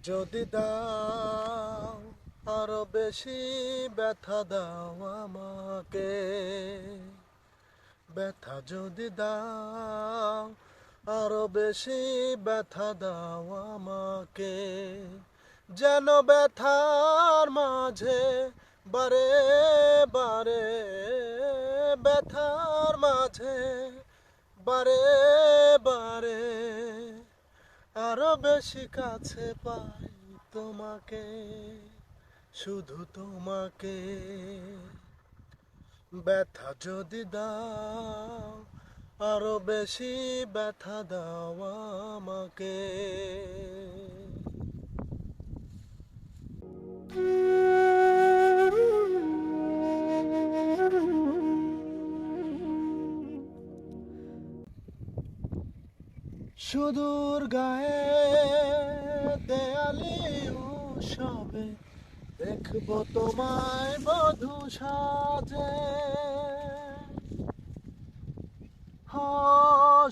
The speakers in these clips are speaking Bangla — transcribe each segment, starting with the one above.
যদি দাও আরো বেশি ব্যথা দাও আমাকে, ব্যথা যদি দাও আরো বেশি ব্যথা দাও আমাকে, যেন ব্যথার মাঝে বারে বারে, ব্যথার মাঝে বারে বারে আরো বেশি কাছে পাই তোমাকে, শুধু তোমাকে। ব্যথা যদি দাও আরো বেশি ব্যথা দাও আমাকে। সুদূর গায়ে দেয়ালি উৎসবে দেখবো তোমায় বধূ সাজে,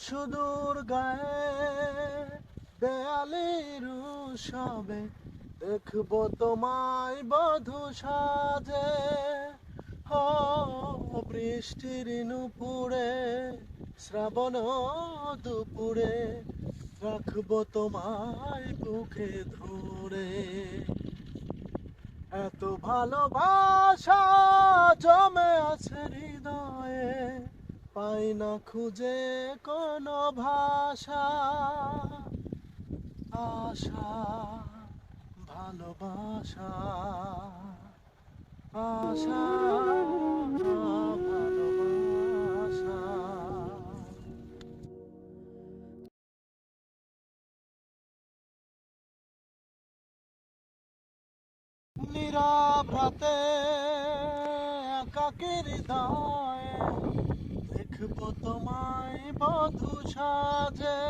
সুদূর গায়ে দেয়ালির উৎসবে দেখবো তোমায় বধূ সাজে, বৃষ্টির নুপুরে শ্রাবণ দুপুরে রাখবো তোমায় বুকে ধরে। এত ভালোবাসা জমে আছে হৃদয়ে, পাই না খুঁজে কোনো ভাষা। আশা ভালোবাসা, আশা ভালোবাসা। নীরব রাতে একাকী হৃদয়ে দেখবো তোমায় বধূ সাজে,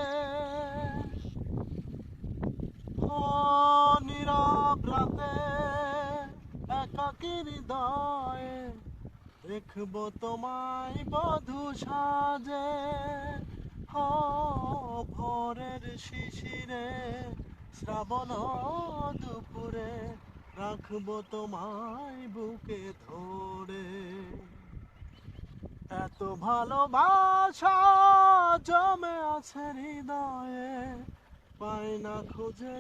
নীরব রাতে একাকী হৃদয়ে দেখবো তোমায় বধূ সাজে, ভোরের শিশিরে শ্রাবণ দুপুরে রাখবো তোমায় বুকে ধরে। এত ভালোবাসা জমে আছে হৃদয়ে, পাই না খুঁজে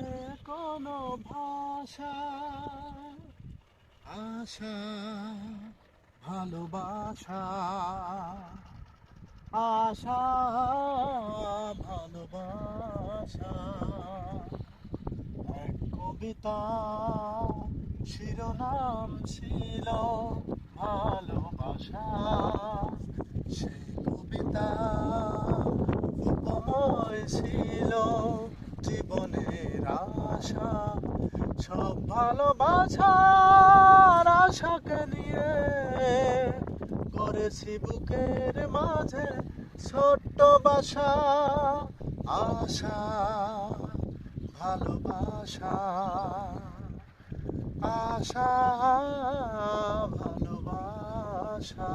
কোনো ভাষা। আশা ভালোবাসা, আশা ভালোবাসা। এক কবিতা শিরোনাম ছিল ভালোবাসা, সেই কবিতা উপময় ছিল জীবনের আশা। সব ভালোবাসার আশাকে নিয়ে করেছি বুকের মাঝে ছোট্ট বাসা। আশা ভালোবাসা, আশা ভালোবাসা।